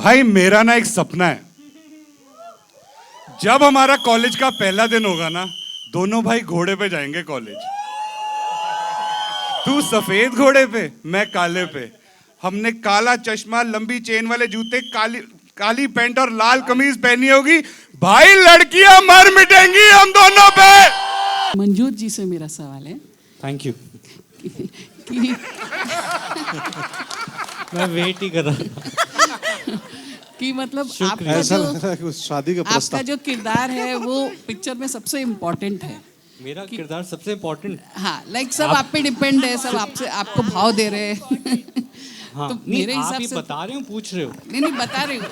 भाई मेरा ना एक सपना है, जब हमारा कॉलेज का पहला दिन होगा ना, दोनों भाई घोड़े पे जाएंगे कॉलेज। तू सफेद घोड़े पे, मैं काले पे। हमने काला चश्मा, लंबी चेन वाले जूते, काली पैंट और लाल कमीज पहनी होगी। भाई लड़कियां मर मिटेंगी हम दोनों पे। मंजूर जी से मेरा सवाल है। Thank you. कि मैं वेट ही कर रहा था कि मतलब आपका ऐसा जो लग रहा है कि शादी का आपका प्रस्ताव। जो किरदार है वो पिक्चर में सबसे इम्पोर्टेंट है। मेरा किरदार सबसे इम्पोर्टेंट। हाँ, लाइक सब आप पे डिपेंड है, सब आपसे आपको भाव दे रहे हैं। हाँ, तो नहीं, मेरे आप हिसाब ही से बता रहे हो, पूछ रहे हो? नहीं बता रही हूँ।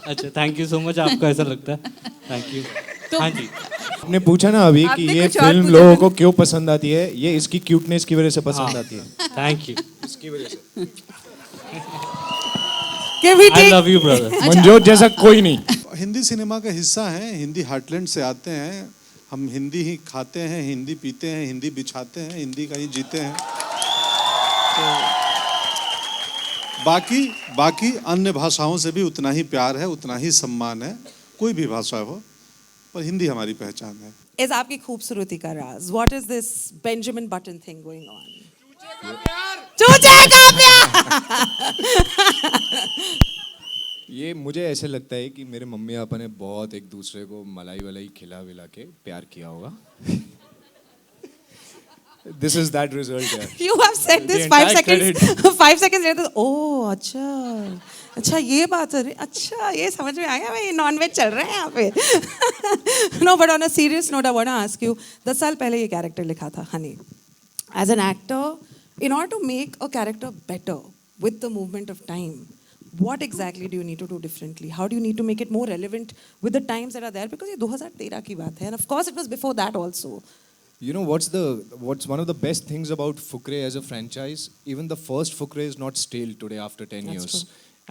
अच्छा, थैंक यू सो मच, आपको ऐसा लगता है। Thank you. तो हाँ जी, आपने पूछा ना अभी कि आपने ये कुछ और फिल्म पूछा लोगों था। को क्यों पसंद आती है, ये इसकी क्यूटनेस की वजह से पसंद हाँ। आती है। Thank you. इसकी वजह से। आई लव यू ब्रदर। मंजोत जैसा कोई नहीं। हिंदी सिनेमा का हिस्सा हैं, हिंदी हार्टलैंड से आते हैं हम। हिंदी ही खाते हैं, हिंदी पीते हैं, हिंदी बिछाते हैं, हिंदी का ही जीते हैं। तो बाकी अन्य भाषाओं से भी उतना ही प्यार है, उतना ही सम्मान है, कोई भी भाषा हो, पर हिंदी हमारी पहचान है। इस आपकी खूबसूरती का राज, what is this Benjamin Button thing going on? चूचे का प्यार। ये मुझे ऐसे लगता है कि मेरे मम्मी पापा ने बहुत एक दूसरे को मलाई वलाई खिला विला के प्यार किया होगा। This is that result यार। You have said The this 5 entire seconds. 5 seconds later, ओह अच्छा ये बात है, अच्छा ये समझ में आ गया, भाई नॉन वेज चल रहा है यहाँ पे। No, but on a serious note, I want to ask you, 10 साल पहले ये कैरेक्टर लिखा था Honey. As an actor, in order to make a character better with the movement of time, what exactly do you need to do differently? How do you need to make it more relevant with the times that are there? Because ये 2013 की बात है, and of course it was before that also. You know what's one of the best things about Fukre as a franchise? Even the first Fukre is not stale today after 10 That's years. true.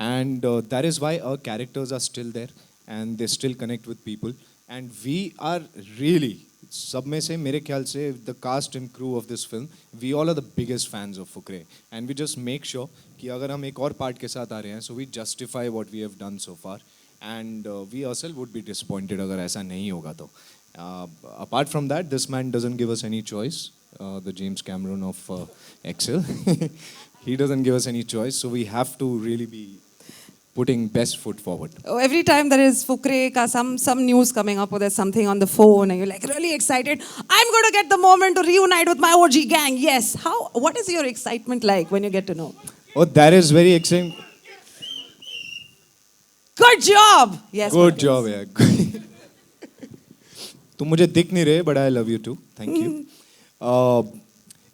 And that is why our characters are still there and they still connect with people. And we are really, सब में से मेरे ख्याल से the cast and crew of this film, we all are the biggest fans of Fukre. And we just make sure कि अगर हम एक और part के साथ आ रहे हैं, so we justify what we have done so far. And we ourselves would be disappointed अगर ऐसा नहीं होगा तो. Apart from that, this man doesn't give us any choice. The James Cameron of Excel, he doesn't give us any choice. So we have to really be putting best foot forward. Oh, every time there is Fukre ka some news coming up or there's something on the phone and you're like really excited, I'm going to get the moment to reunite with my OG gang. Yes. What is your excitement like when you get to know? Oh, that is very exciting. Good job. Yes. Good Marcus. job, yeah. तुम मुझे दिख नहीं रहे, but I love you too. Thank you.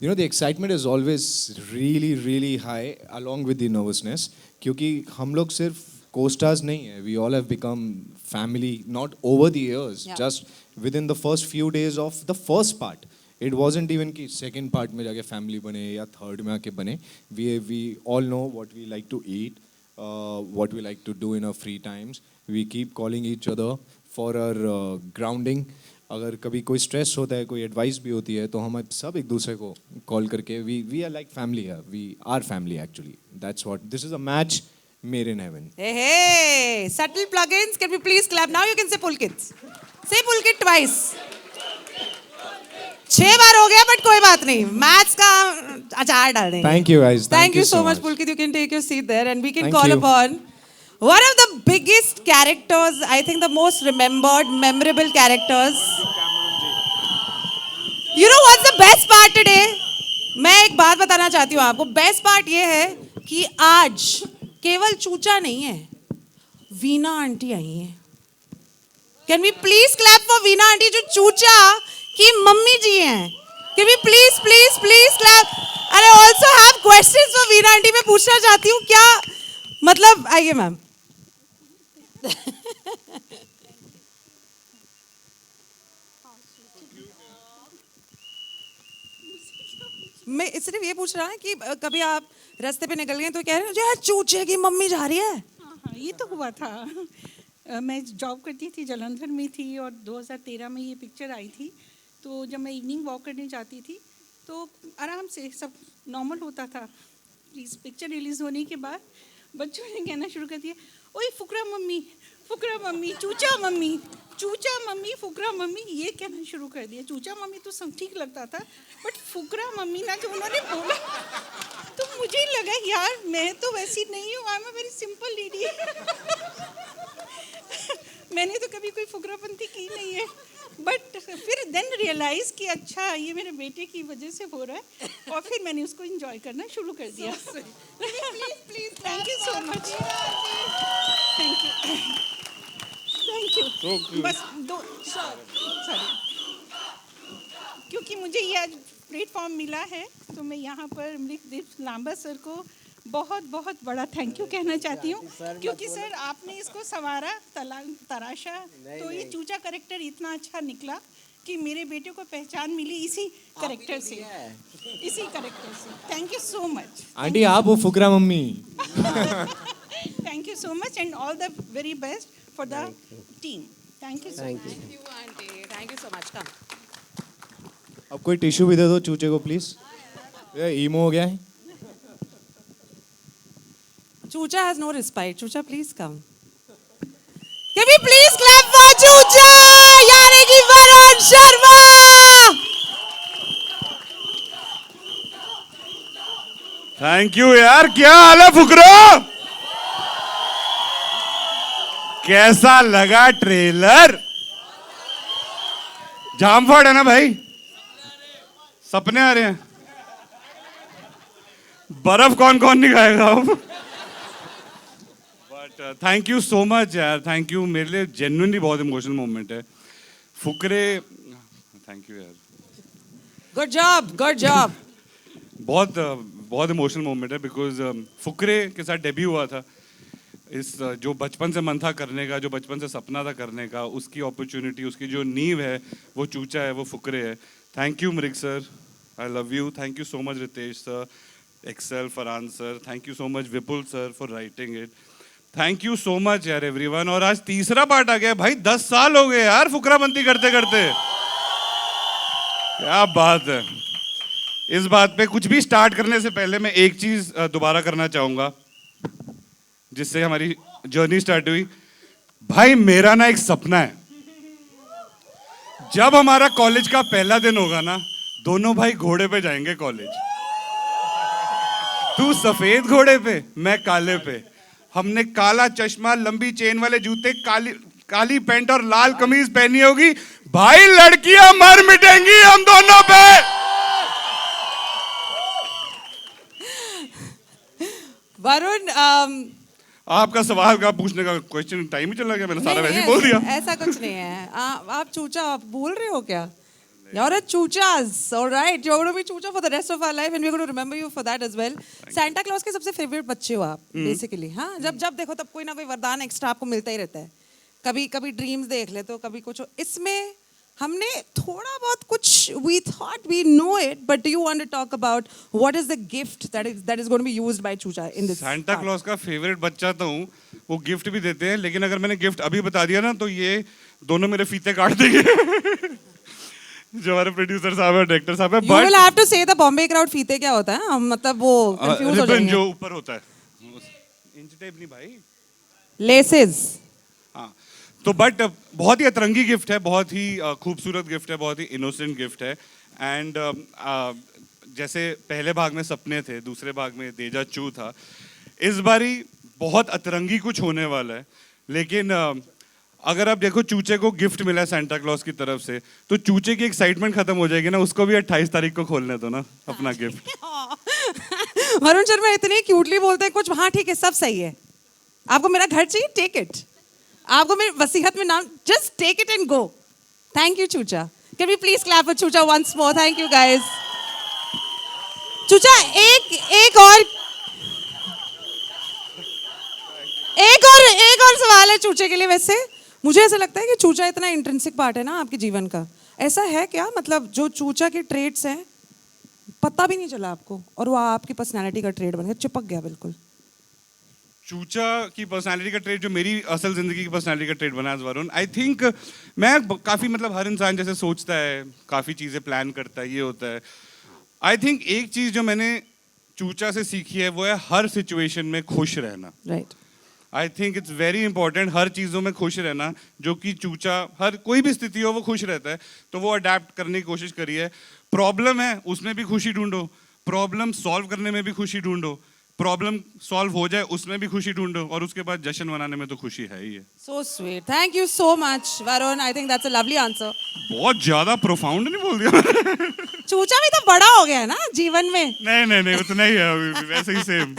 You know, the excitement is always really, really high along with the nervousness. क्योंकि हम लोग सिर्फ co-stars नहीं हैं. We all have become family, not over the years, Yeah. just within the first few days of the first part. It wasn't even कि second part में जाके family बने या third में आके बने. We all know what we like to eat, what we like to do in our free times. We keep calling each other for our grounding. अगर कभी कोई स्ट्रेस होता है, कोई एडवाइस भी होती है, तो हम सब एक दूसरे को कॉल करके वी आर लाइक फैमिली है, we are family actually. That's what this is a match made in heaven. Hey, subtle plugins. Can we please clap? Now you can say Pulkit. Say Pulkit twice. 6 बार हो गया, but कोई बात नहीं. Maths का अचार डाल देंगे. Thank you guys. Thank you so much, Pulkit. You can take your seat there, and we can Thank call you. upon one of the biggest characters, I think the most remembered, memorable characters. You know what's the best part today? मैं एक बात बताना चाहती हूँ आपको. Best part ये है कि आज केवल चूचा नहीं है, वीना आंटी आई हैं. Can we please clap for Veena aunty जो चूचा की मम्मी जी हैं? Can we please clap? And I also have questions for Veena aunty. मैं पूछना चाहती हूँ क्या मतलब, आइए मैम. मैं सिर्फ ये पूछ रहा है कि कभी आप रास्ते पे निकल गए तो कह रहे हो यार चूचे की मम्मी जा रही है. हाँ, ये तो हुआ था. मैं जॉब करती थी, जलंधर में थी, और 2013 में ये पिक्चर आई थी. तो जब मैं इवनिंग वॉक करने जाती थी तो आराम से सब नॉर्मल होता था. इस पिक्चर रिलीज़ होने के बाद बच्चों ने कहना शुरू कर दिया, ओए फुकरा मम्मी, चूचा मम्मी, फुकरा मम्मी, ये कहना शुरू कर दिया। चूचा मम्मी तो सब ठीक लगता था, बट फुकरा मम्मी ना जो उन्होंने बोला तो मुझे लगा यार मैं तो वैसी नहीं हूँ, I am a very simple lady. मैंने तो कभी कोई फुकरापंती की नहीं है, बट फिर देन रियलाइज कि अच्छा ये मेरे बेटे की वजह से हो रहा है, और फिर मैंने उसको एंजॉय करना शुरू कर दिया। Please thank you so much, thank you. बस दो सॉरी, क्योंकि मुझे ये आज प्लेटफॉर्म मिला है तो मैं यहाँ पर मृगदीप लांबा सर को बहुत बहुत बड़ा थैंक यू कहना चाहती हूँ, क्योंकि सर आपने इसको संवारा, तराशा, तो ये चूचा करेक्टर इतना अच्छा निकला कि मेरे बेटे को पहचान मिली इसी करेक्टर से। Thank you so much aunty, आप वो फुकरा mummy. Thank you so much and all the very best for the team. Thank you so much. Thank you so much. कम अब कोई टिश्यू भी दे दो चूचे को प्लीज, ये ईमो हो गया है। Chucha has no respite. Chucha, please come. Can we please clap for Chucha? यानी कि वरुण शर्मा। थैंक यू यार, क्या हाल है फुकरो? कैसा लगा ट्रेलर? जामफड़ है ना भाई, सपने आ रहे हैं। बर्फ कौन कौन नहीं खाएगा अब? But thank you so much यार, थैंक यू। मेरे लिए जेन्युइनली बहुत इमोशनल मोमेंट है। फुकरे, थैंक यू यार, Good job, good job. बहुत इमोशनल मोमेंट है, बिकॉज फुकरे के साथ डेब्यू हुआ था। इस जो बचपन से मन था करने का, जो बचपन से सपना था करने का, उसकी अपॉर्चुनिटी, उसकी जो नींव है वो चूचा है, वो फुकरे है। Thank you Mrig sir, I love you. Thank you so much Ritesh sir, Excel, Farhan sir, thank you so much Vipul sir for writing it. Thank you so much यार एवरीवन। और आज तीसरा पार्ट आ गया भाई, 10 साल हो गए यार फुकराबंदी करते करते। क्या बात है। इस बात पे कुछ भी स्टार्ट करने से पहले मैं एक चीज दोबारा करना चाहूंगा, जिससे हमारी जर्नी स्टार्ट हुई। भाई मेरा ना एक सपना है, जब हमारा कॉलेज का पहला दिन होगा ना, दोनों भाई घोड़े पे जाएंगे कॉलेज। तू सफेद घोड़े पे, मैं काले पे। हमने काला चश्मा, लंबी चेन वाले जूते, काली पैंट और लाल कमीज पहनी होगी। भाई लड़कियां मर मिटेंगी हम दोनों पे। वरुण, आपका सवाल का पूछने का क्वेश्चन टाइम ही चला गया, मैंने सारा नहीं, वैसे ही बोल दिया। ऐसा कुछ नहीं है। आप चूचा आप बोल रहे हो क्या? You're a choochas, all right. You're going to be choocha for the rest of our life, and we're going to remember you for that as well. Santa Claus के सबसे फेवरेट बच्चे हो आप, बेसिकली। हाँ, जब देखो तब कोई ना कोई वरदान एक्स्ट्रा आपको मिलता ही रहता है। कभी ड्रीम्स देख ले तो कभी कुछ। इसमें हमने थोड़ा बहुत कुछ, we thought we know it, but do you want to talk about what is the gift that is going to be used by Chucha in this? Santa Claus का फेवरेट बच्चा तो हूँ, वो गिफ्ट भी देते हैं, लेकिन अगर मैंने गिफ्ट अभी बता दिया ना तो ये दोनों मेरे फीते काट देंगे। जो हमारे प्रोड्यूसर साहब है, डायरेक्टर साहब है। You will have to say the Bombay crowd फीते क्या होता है? हम मतलब वो कंफ्यूज हो रिबन जाएंगे। जो ऊपर होता है, इंच टेप नहीं भाई, लेसेस। हाँ। तो बट बहुत ही अतरंगी गिफ्ट है, बहुत ही खूबसूरत गिफ्ट है, बहुत ही इनोसेंट गिफ्ट है। एंड जैसे पहले भाग में सपने थे, दूसरे भाग में देजा चू था, इस बारी बहुत अतरंगी कुछ होने वाला है। लेकिन अगर आप देखो, चूचे को गिफ्ट मिला है सांता क्लॉज की तरफ से, तो चूचे की एक्साइटमेंट खत्म हो जाएगी ना, उसको भी 28 तारीख को खोलने दो ना अपना गिफ्ट। वरुण शर्मा इतने क्यूटली बोलते हैं कुछ। हाँ ठीक है, सब सही है। आपको मेरा घर चाहिए, टेक इट। आपको मेरी वसीयत में नाम, just take it and go. Thank you Choocha. Can we please clap for Choocha once more? Thank you guys. Choocha, एक और सवाल है चूचे के लिए। वैसे मुझे ऐसा लगता है कि चूचा इतना इंट्रिंसिक पार्ट है ना आपके जीवन का। ऐसा है क्या, मतलब जो चूचा के ट्रेड्स हैं पता भी नहीं चला आपको, और वो आपकी पर्सनालिटी का ट्रेड बन गया, चिपक गया बिल्कुल? चूचा की पर्सनालिटी का ट्रेड जो मेरी असल जिंदगी की पर्सनालिटी का ट्रेड बना है वरुण, आई थिंक मैं काफ़ी, मतलब हर इंसान जैसे सोचता है, काफ़ी चीज़ें प्लान करता है, ये होता है। आई थिंक एक चीज़ जो मैंने चूचा से सीखी है वो है हर सिचुएशन में खुश रहना। Right. I think it's very important हर चीज़ों में खुश रहना, जो कि चूचा हर कोई भी स्थिति हो वो खुश रहता है, तो वो अडेप्ट करने की कोशिश करिए। प्रॉब्लम है उसमें भी खुशी ढूंढो, प्रॉब्लम सॉल्व करने में भी खुशी ढूंढो, प्रॉब्लम सॉल्व हो जाए उसमें भी खुशी ढूंढो, और उसके बाद जश्न मनाने में तो खुशी है ही है। So sweet. Thank you so much, Varun. I think that's a lovely answer. बहुत ज्यादा प्रोफाउंड नहीं बोल दिया मैंने? चूचा भी तो बड़ा हो गया है ना जीवन में। नहीं उतना ही है अभी भी, वैसे ही सेम।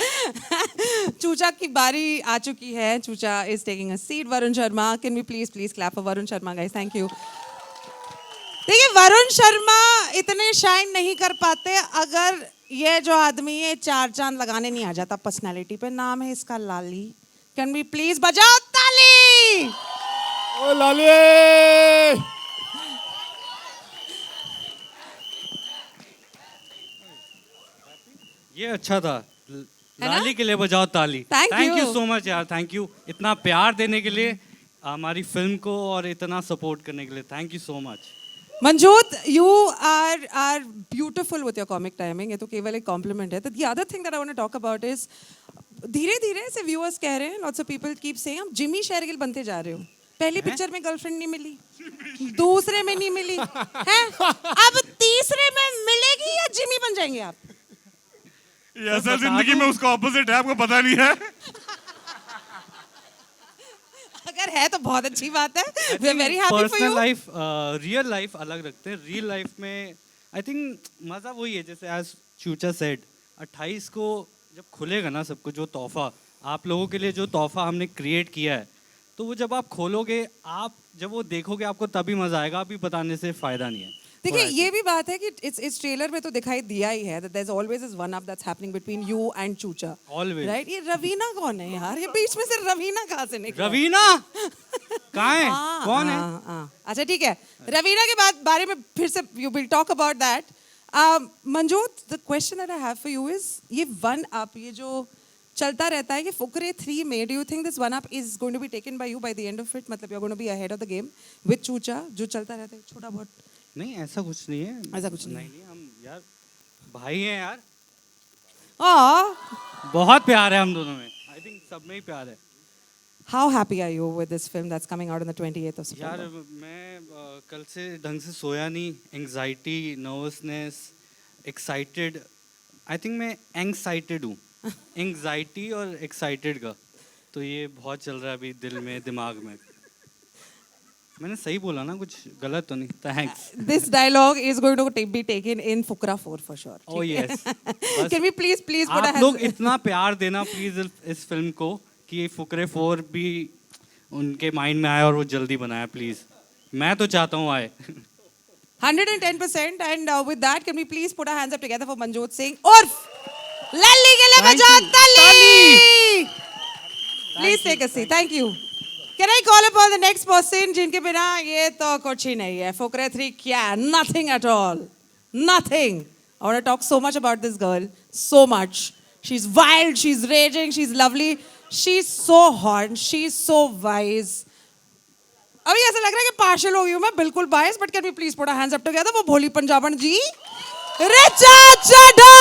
चूचा की बारी आ चुकी है। चूचा is taking a seat. Varun Sharma, can we please clap for Varun Sharma guys? Thank you. देखिए वरुण शर्मा इतने शाइन नहीं कर पाते अगर ये जो आदमी है 4 चांद लगाने नहीं आ जाता पर्सनालिटी पे। नाम है इसका लाली। कैन वी प्लीज बजाओ ताली? ओ लाली! ये अच्छा था। ना? लाली के लिए बजाओ ताली। Thank thank you you. So much यार, थैंक यू इतना प्यार देने के लिए हमारी फिल्म को और इतना सपोर्ट करने के लिए। Thank you so much. Manjot, you are beautiful with your comic timing. ये तो केवल एक compliment है. The other thing that I want to talk about is धीरे-धीरे से viewers कह रहे हैं, lots of people keep saying आप जिमी शेरगिल बनते जा रहे हो। पहली पिक्चर में गर्लफ्रेंड नहीं मिली, दूसरे में नहीं मिली, हैं? अब तीसरे में मिलेगी या जिमी बन जाएंगे आप? ये असल जिंदगी में उसका ऑपोजिट है, आपको पता नहीं है? अगर है तो बहुत अच्छी बात है। We are very happy for personal you. Life real life अलग रखते हैं। रियल लाइफ में आई थिंक मज़ा वही है, जैसे एज चूचा सेड 28 को जब खुलेगा ना सबको, जो तोहफा आप लोगों के लिए जो तोहफा हमने क्रिएट किया है, तो वो जब आप खोलोगे, आप जब वो देखोगे आपको तभी मज़ा आएगा। अभी बताने से फ़ायदा नहीं है। देखिए ये भी बात है कि इस ट्रेलर में तो दिखाई दिया ही है that there's always this one up that's happening between you and चूचा। Always. Right? ये रवीना कौन है यार? ये बीच में से रवीना कहाँ से निकला? रवीना कहाँ है? कौन है? अच्छा ठीक है, रवीना के बाद बारे में फिर से you will talk about that. Manjot, the question that I have for you is ये one up, ये जो चलता रहता है कि फुकरे 3 में, do you think this one up is going to be taken by you by the end of it? मतलब you're going to be ahead of the game with चूचा, जो चलता रहता है छोटा बहुत? नहीं ऐसा कुछ नहीं है। ऐसा कुछ नहीं नहीं हम यार भाई हैं यार, बहुत प्यार है हम दोनों में। आई थिंक सब में ही प्यार है। How happy are you with this film that's coming out on the 28th of यार September? मैं कल से ढंग से सोया नहीं, anxiety, nervousness, excited. I think मैं एंग्जाइटेड हूँ, एंग्जाइटी और एक्साइटेड का, तो ये बहुत चल रहा है अभी दिल में, दिमाग में। मैंने सही बोला ना, कुछ गलत तो नहीं? Thanks. This dialogue is going to be taken in Fukra 4 for sure. Oh yes. Can we please put a आप hand? लोग इतना प्यार देना प्लीज इस फिल्म को कि फुकरे 4 भी उनके माइंड में आए और वो जल्दी बनाए प्लीज। मैं तो चाहता हूँ आए। 110%, and with that, can we please put our hands up together for Manjot Singh? Urf Lalli ke liye Thank baja you. tali. Please take a seat. Thank you. Can I call upon the next person जिनके बिना ये तो कुछ ही नहीं है? फुकरे 3 क्या? Nothing at all. Nothing. I want to talk so much about this girl. So much. She's wild. She's raging. She's lovely. She's so hot. She's so wise. अभी ऐसा लग रहा है कि पार्शल हो गई हूँ मैं, बिल्कुल bias, but can we please put our hands up together वो भोली पंजाबन ji, Richa Chadha.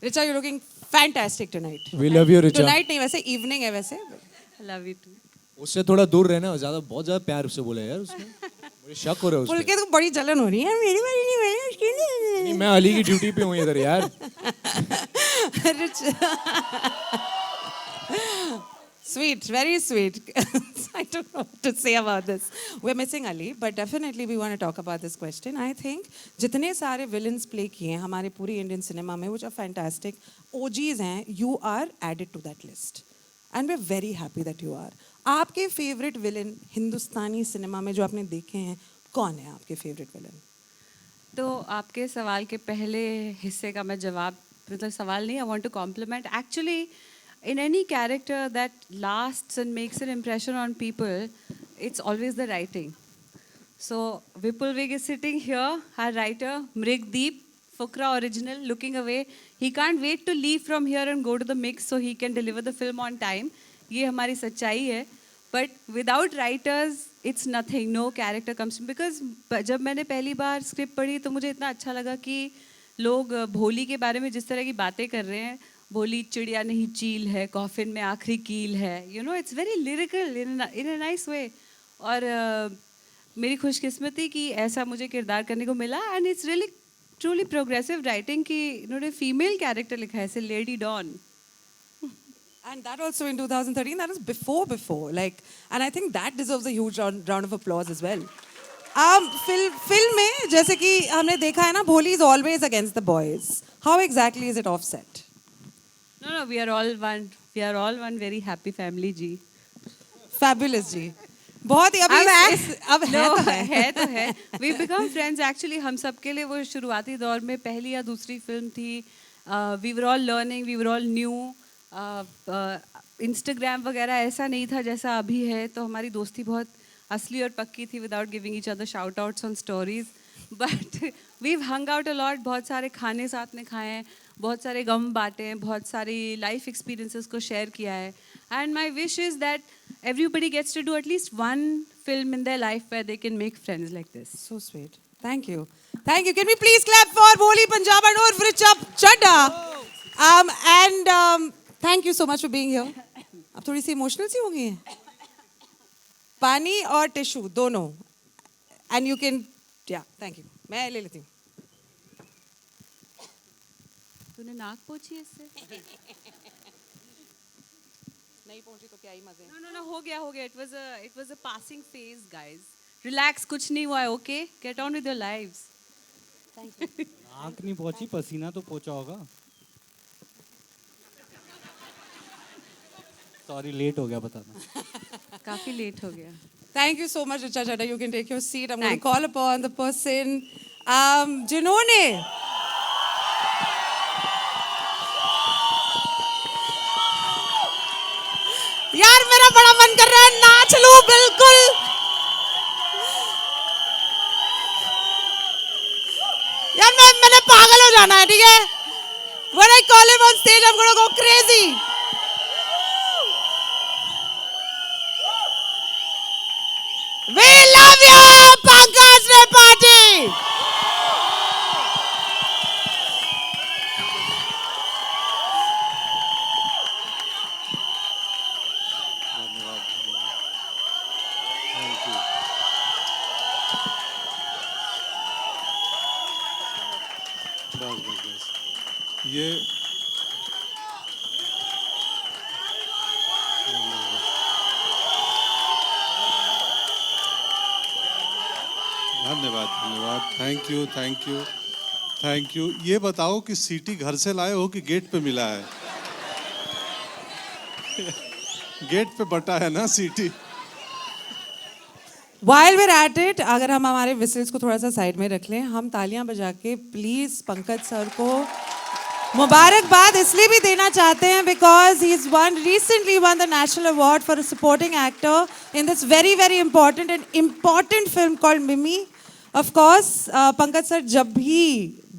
Richa, you looking fantastic tonight. We love you, Richa. Tonight नहीं, वैसे इवनिंग है वैसे। Love you too. उससे थोड़ा दूर रहना, ज्यादा बहुत ज्यादा प्यार उससे बोला यार उसने। मुझे शक हो रहा है उस पे। पुलके तो बड़ी जलन हो रही है, मेरी बारी नहीं, मेरी उसकी नहीं। नहीं, मैं अली की ड्यूटी पे हूँ इधर यार। Sweet, very sweet. I don't know what to say about this. We're missing Ali, but definitely we want to talk about this question. I think जितने सारे villains play किए हैं हमारे पूरी Indian cinema में, which are fantastic, OGs हैं, you are added to that list. And we're very happy that you are. आपके favorite villain हिंदुस्तानी cinema में जो आपने देखे हैं, कौन है आपके favorite villain? तो आपके सवाल के पहले हिस्से का मैं जवाब, मतलब सवाल नहीं, I want to compliment. Actually in any character that lasts and makes an impression on people, it's always the writing. So Vipul Vig is sitting here, our writer, Mrig Deep, Fukra original, looking away. He can't wait to leave from here and go to the mix so he can deliver the film on time. ये हमारी सच्चाई है। But without writers, it's nothing. No character comes. Because जब मैंने पहली बार script पढ़ी तो मुझे इतना अच्छा लगा कि लोग भोली के बारे में जिस तरह की बातें कर रहे हैं, भोली चिड़िया नहीं चील है, कॉफिन में आखिरी कील है, you know, it's very lyrical in a nice way. और मेरी खुशकिस्मती कि ऐसा मुझे किरदार करने को मिला. And it's really truly progressive writing कि इन्होंने फीमेल कैरेक्टर लिखा है, ऐसे lady don. And that also in 2013, that was before. Like, and I think that deserves a huge round of applause as well. Film में जैसे कि हमने देखा है ना, भोली is always against the boys. How exactly is it offset? No, we are all one. We are all one very happy family, ji. Fabulous जी. बहुत ही अभी अब है तो है. We become friends. Actually, हम सब के लिए वो शुरुआती दौर में पहली या दूसरी फिल्म थी. We were all learning. We were all new. Instagram वगैरह ऐसा नहीं था जैसा अभी है, तो हमारी दोस्ती बहुत असली और पक्की थी without giving each other shout outs on stories. But we've hung out a lot. बहुत सारे खाने साथ में खाए हैं, बहुत सारे गम बांटे हैं, बहुत सारी लाइफ एक्सपीरियंसेस को शेयर किया है. And my wish is that everybody gets to do at least one film in their life where they can make friends like this. So sweet. Thank you. Can we please clap for Bholi Punjab and Urf Richard Chadha? Thank you so much for being here. अब थोड़ी सी emotional सी हो गई है. पानी और tissue दोनों. And you can, yeah, thank you. मैं ले लेती हूँ. तूने नाक पोंछी इससे? नहीं पहुंची तो क्या ही मजे. No, हो गया. It was a passing phase, guys. Relax, कुछ नहीं हुआ है, okay? Get on with your lives. नाक नहीं पहुंची, पसीना तो पहुंचा होगा. सॉरी, लेट हो गया बताना. काफी लेट हो गया. Thank you so much, Richa Chadha. You can take your seat. I'm going to Thanks. call upon the person जिन्होंने यार मेरा बड़ा मन कर रहा है नाच लूं बिल्कुल. यार मैंने पागल हो जाना है, ठीक है. When I call him on stage, I'm going to go crazy. We love you, Pankaj Tripathi. बस ये धन्यवाद. Thank you. ये बताओ कि सीटी घर से लाए हो कि गेट पे मिला है? गेट पे बटा है ना सीटी. While we're at it, अगर हम हमारे whistles को थोड़ा सा साइड में रख लें, हम तालियां बजा के प्लीज पंकज सर को मुबारकबाद इसलिए भी देना चाहते हैं because he's recently won the National Award for a supporting actor in this very important film called Mimi. Of course, Pankaj sir,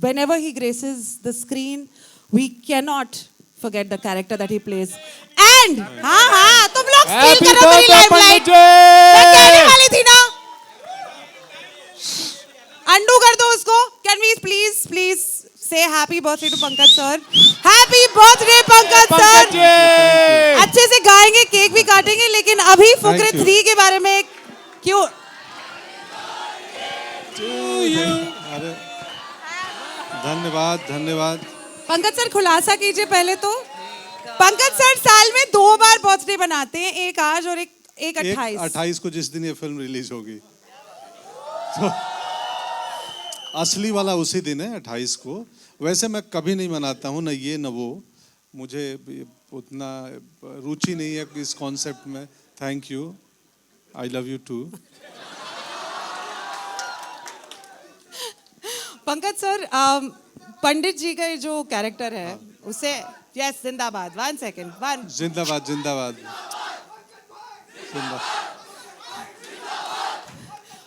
whenever he graces the screen, we cannot forget the character that he plays. And हाँ तुम लोग feel करो मेरी limelight. मैं कहने वाली थी ना. Undo कर दो उसको. Can we please say happy birthday to Pankaj sir. Happy birthday Pankaj sir. अच्छे से गाएंगे, केक भी काटेंगे, लेकिन अभी फुकरे 3 के बारे में क्यों? अरे धन्यवाद. पंकज सर खुलासा कीजिए पहले तो. पंकज सर साल में 2 बार बर्थडे बनाते हैं, एक आज और एक 28 को, जिस दिन ये फिल्म रिलीज होगी. तो असली वाला उसी दिन है 28 को. वैसे मैं कभी नहीं मनाता हूँ, न ये न वो. मुझे उतना रुचि नहीं है इस कॉन्सेप्ट में. Thank you. I love you too. Pankaj sir, Pandit ji का जो कैरेक्टर है उसे यस जिंदाबाद. 1 सेकंड. जिंदाबाद.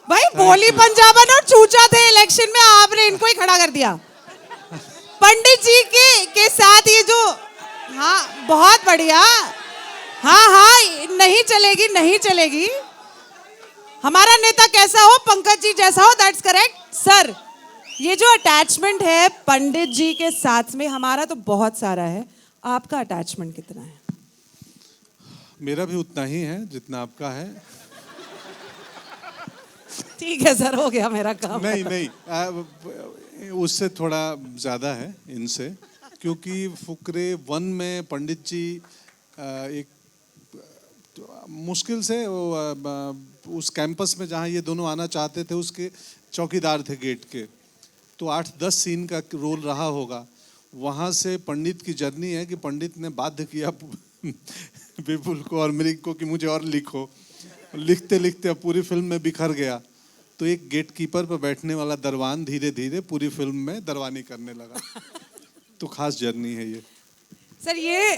भाई भोली पंजाबन और चूचा थे इलेक्शन में, आपने इनको ही खड़ा कर दिया. पंडित जी के साथ ये जो, हाँ बहुत बढ़िया. हाँ हाँ, नहीं चलेगी, नहीं चलेगी। हमारा नेता कैसा हो, पंकज जी जैसा हो, दैट्स करेक्ट सर। ये जो अटैचमेंट है पंडित जी के साथ में, हमारा तो बहुत सारा है, आपका अटैचमेंट कितना है? मेरा भी उतना ही है जितना आपका है। ठीक है सर, हो गया मेरा काम। नहीं नहीं, उससे थोड़ा ज़्यादा है इनसे, क्योंकि फुकरे 1 में पंडित जी एक मुश्किल से उस कैंपस में जहाँ ये दोनों आना चाहते थे उसके चौकीदार थे गेट के, तो 8-10 सीन का रोल रहा होगा। वहाँ से पंडित की जर्नी है कि पंडित ने बाध्य किया विपुल को और मृग को कि मुझे और लिखो। लिखते लिखते अब पूरी फिल्म में बिखर गया, तो एक गेट कीपर पर बैठने वाला दरवान धीरे धीरे पूरी फिल्म में दरवानी करने लगा। तो खास जर्नी है ये सर। ये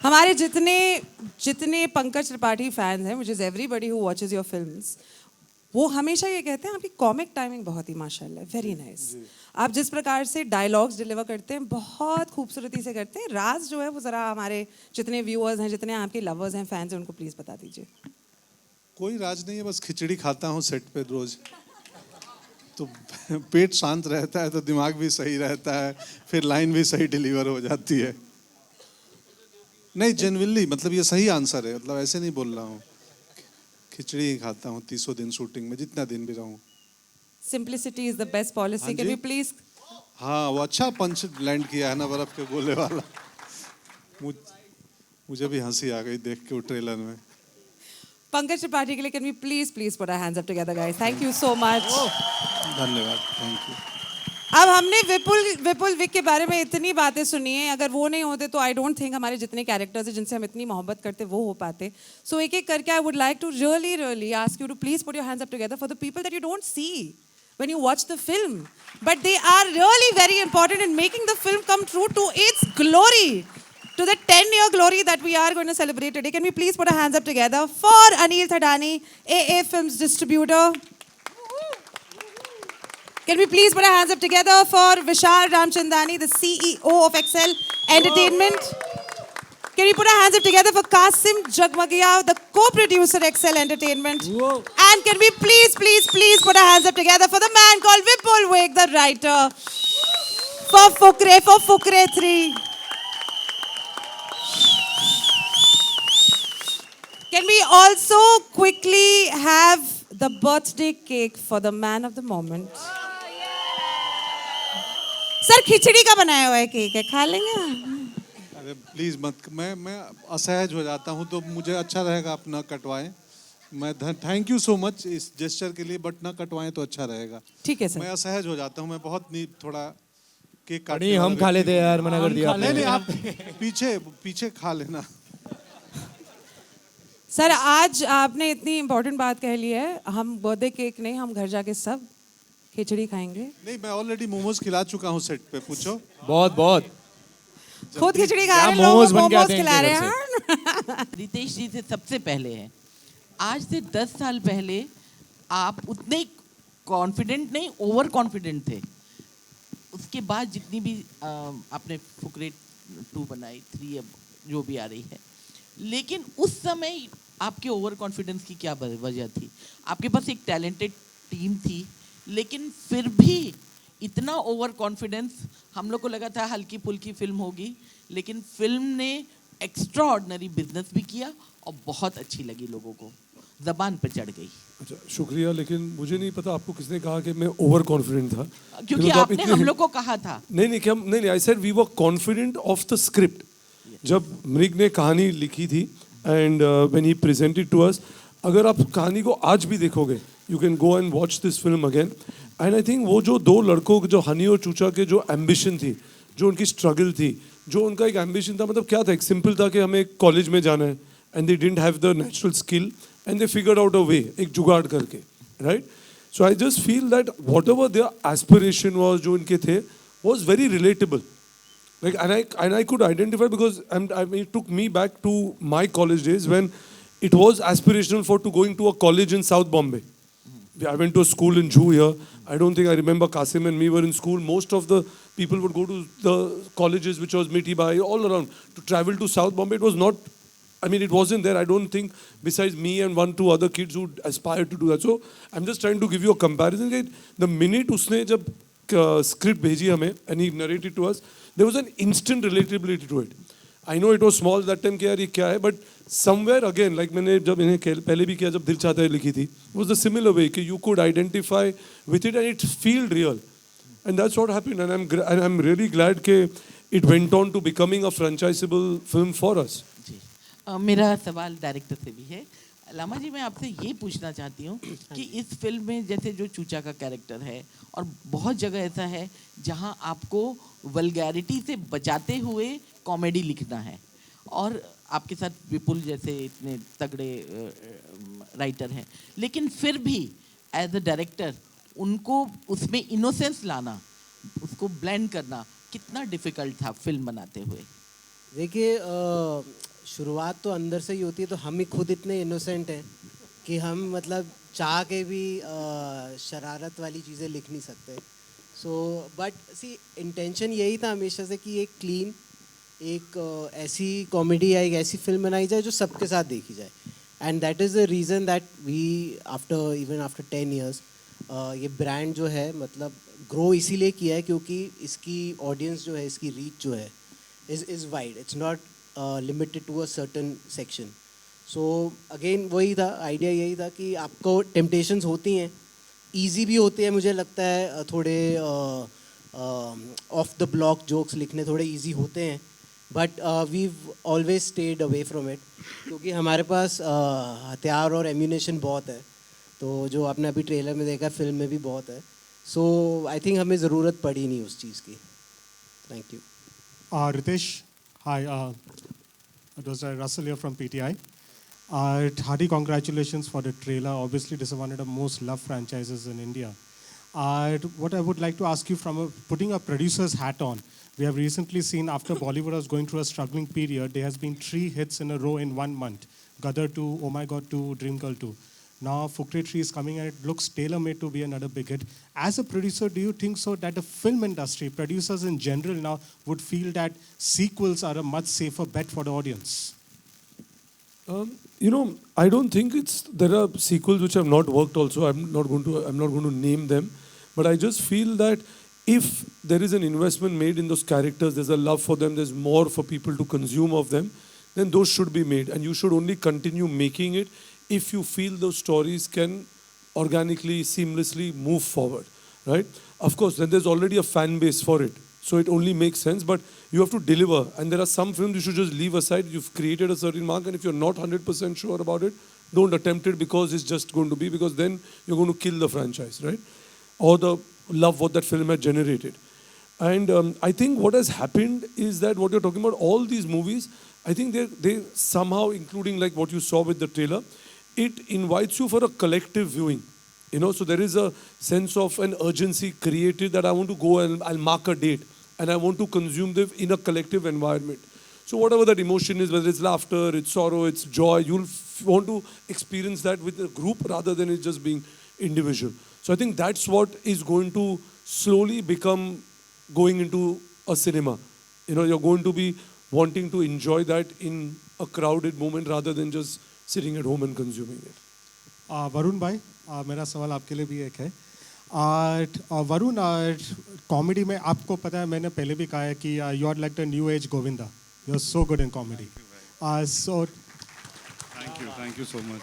हमारे जितने पंकज त्रिपाठी फैंस हैं, which is everybody who watches your films, वो हमेशा ये कहते हैं आपकी कॉमिक टाइमिंग बहुत ही माशाल्लाह, वेरी नाइस। आप जिस प्रकार से डायलॉग्स डिलीवर करते हैं बहुत खूबसूरती से करते हैं। राज जो है वो ज़रा हमारे जितने व्यूअर्स हैं, जितने आपके लवर्स हैं, फैंस हैं, उनको प्लीज़ बता दीजिए। कोई राज नहीं है, बस खिचड़ी खाता हूँ सेट पे रोज, तो पेट शांत रहता है तो दिमाग भी सही रहता है, फिर लाइन भी सही डिलीवर हो जाती है। नहीं जेन्युइनली, मतलब ये सही आंसर है, मतलब ऐसे नहीं बोल रहा हूँ। खिचड़ी ही खाता हूँ 30 दिन शूटिंग में, जितना दिन भी रहूँ। Simplicity is the best policy. Can you please? हाँ, वो अच्छा पंच लैंड किया है ना, बर्फ के गोले वाला। मुझे भी हंसी आ गई देख के वो ट्रेलर में। पंकज त्रिपाठी के लिए can we please put our hands up together guys. Thank you so much. धन्यवाद, थैंक यू। अब हमने विपुल विक के बारे में इतनी बातें सुनी है, अगर वो नहीं होते तो आई डोंट थिंक हमारे जितने कैरेक्टर्स हैं जिनसे हम इतनी मोहब्बत करते वो हो पाते। सो एक एक करके I would like to really ask you to please put your hands up together for the people that you don't see when you watch the film, but they are really very important in making the film come true to its glory, to the 10-year glory that we are going to celebrate today. Can we please put our hands up together for Anil Thadani, AA Films distributor? Can we please put our hands up together for Vishal Ramchandani, the CEO of Excel Entertainment? Can we put our hands up together for Qasim Jagmagia, the co-producer Excel Entertainment? Whoa. And can we please put our hands up together for the man called Vipul Wake, the writer for Fukre 3. Can we also quickly have the birthday cake for the man of the moment? Sir खिचड़ी का बनाया हुआ है cake है, खा लेंगे? अरे please मत, मैं असहज हो जाता हूँ, तो मुझे अच्छा रहेगा आप ना कटवाएं। मैं थैंक यू सो मच इस जेस्चर के लिए, बट ना कटवाएं तो अच्छा रहेगा। ठीक है सर। मैं असहज हो जाता हूँ, मैं बहुत थोड़ा केक काटने नहीं, हम खा लेते यार, मना कर दिया आपने। नहीं आप पीछे खा लेना। सर आज आपने इतनी इम्पोर्टेंट बात कह ली है, हम बर्थडे केक नहीं, हम घर जाके सब खिचड़ी खाएंगे। नहीं, मैं ऑलरेडी मोमोज खिला चुका हूँ सेट पे, पूछो। बहुत खुद खिचड़ी खा रहे हैं, मोमोज लोगों बन को के आते मोमोज हैं खिला रहे इनके हैं। रितेश जी से सबसे पहले है, आज से 10 साल पहले आप उतने कॉन्फिडेंट नहीं, ओवर कॉन्फिडेंट थे। उसके बाद जितनी भी आपने फुकरे 2 बनाई, 3 अब जो भी आ रही है, लेकिन उस समय आपके ओवर कॉन्फिडेंस की क्या वजह थी? आपके पास एक टैलेंटेड टीम थी, लेकिन फिर भी इतना ओवर कॉन्फिडेंस। हम लोग को लगा था हल्की फुल्की फिल्म होगी, लेकिन फिल्म ने एक्स्ट्रा ऑर्डिनरी बिजनेस भी किया और बहुत अच्छी लगी लोगों को, जबान पे चढ़ गई। अच्छा शुक्रिया, लेकिन मुझे नहीं पता आपको किसने कहा कि मैं ओवर कॉन्फिडेंट था, क्योंकि आपने हम लोग को कहा था। नहीं, I said we were confident of the script. जब मृग ने कहानी लिखी थी and when he presented to us, अगर आप कहानी को आज भी देखोगे, you can go and watch this film again, and I think वो जो 2 लड़कों जो हनी और चूचा के जो एम्बिशन थी, जो उनकी स्ट्रगल थी, जो उनका एक एम्बिशन था, मतलब क्या था, एक सिंपल था कि हमें कॉलेज में जाना है, and they didn't have the natural skill and they figured out a way, एक जुगाड़ करके, right? So I just feel that whatever their aspiration was, जो उनके थे, was very relatable. Like, and I could identify because it took me back to my college days when it was aspirational to going to a college in South Bombay. I went to a school in Juhu here. I don't think I remember Kasim and me were in school. Most of the people would go to the colleges, which was Miti Bai, all around, to travel to South Bombay. It was not, I mean, it wasn't there. I don't think, besides me and 1-2 other kids who aspired to do that. So I'm just trying to give you a comparison. That the minute उसने जब script भेजी हमें and he narrated to us, there was an instant relatability to it. I know it was small that time कि यार ये क्या है, but somewhere again, like मैंने जब इन्हें पहले भी किया जब दिल चाहता है लिखी थी, was the similar way कि you could identify with it and it feel real. And that's what happened. And I'm really glad कि it went on to becoming a franchisable film for us. जी मेरा सवाल director से भी है। लामा जी, मैं आपसे ये पूछना चाहती हूँ कि इस फिल्म में जैसे जो चूचा का कैरेक्टर है और बहुत जगह ऐसा है जहाँ आपको वल्गैरिटी से बचाते हुए कॉमेडी लिखना है, और आपके साथ विपुल जैसे इतने तगड़े राइटर हैं, लेकिन फिर भी एज अ डायरेक्टर उनको उसमें इनोसेंस लाना, उसको ब्लेंड करना कितना डिफिकल्ट था फिल्म बनाते हुए? देखिए, शुरुआत तो अंदर से ही होती है, तो हम ही खुद इतने इनोसेंट हैं कि हम मतलब चाह के भी शरारत वाली चीज़ें लिख नहीं सकते। सो बट सी इंटेंशन यही था हमेशा से कि एक क्लीन, एक ऐसी कॉमेडी या एक ऐसी फिल्म बनाई जाए जो सबके साथ देखी जाए। And that is the reason that we after 10 years ये ब्रांड जो है मतलब ग्रो इसीलिए किया है क्योंकि इसकी ऑडियंस जो है, इसकी रीच जो है is wide, it's not limited to a certain section. So again वही था, आइडिया यही था कि आपको टेम्पटेशंस होती हैं, ईजी भी होते हैं, मुझे लगता है थोड़े ऑफ द ब्लॉक जोक्स लिखने थोड़े ईजी होते हैं, but we always stayed away from it क्योंकि हमारे पास हथियार और एम्यूनेशन बहुत है, तो जो आपने अभी ट्रेलर में देखा, फिल्म में भी बहुत है। सो आई थिंक हमें ज़रूरत पड़ी नहीं उस चीज़ की। Thank you. Ritesh, hi. It was Russell here from PTI. Hearty congratulations for the trailer. Obviously, this is one of the most loved franchises in India. What I would like to ask you, from putting a producer's hat on, we have recently seen after Bollywood was going through a struggling period, there has been 3 hits in a row in 1 month. Gadar 2, Oh My God 2, Dream Girl 2. Now Fukre 3 is coming and it looks tailor-made to be another big hit. As a producer, do you think so that the film industry, producers in general now would feel that sequels are a much safer bet for the audience? You know, I don't think there are sequels which have not worked also. I'm not going to name them, but I just feel that if there is an investment made in those characters, there's a love for them, there's more for people to consume of them, then those should be made, and you should only continue making it if you feel those stories can organically, seamlessly move forward, right? Of course, then there's already a fan base for it, so it only makes sense, but you have to deliver. And there are some films you should just leave aside. You've created a certain mark, and if you're not 100% sure about it, don't attempt it because it's just going to be, because then you're going to kill the franchise, right? Or the love what that film had generated. And I think what has happened is that what you're talking about, all these movies, I think they somehow, including like what you saw with the trailer, it invites you for a collective viewing. You know, so there is a sense of an urgency created that I want to go and I'll mark a date and I want to consume them in a collective environment. So whatever that emotion is, whether it's laughter, it's sorrow, it's joy, you'll want to experience that with a group rather than it just being individual. So I think that's what is going to slowly become going into a cinema. You know, you're going to be wanting to enjoy that in a crowded moment rather than just sitting at home and consuming it. Varun भाई, मेरा सवाल आपके लिए भी एक है। Varun, comedy में आपको पता है, मैंने पहले भी कहा है कि you are like the new age Govinda, you are so good in comedy. So thank you so much.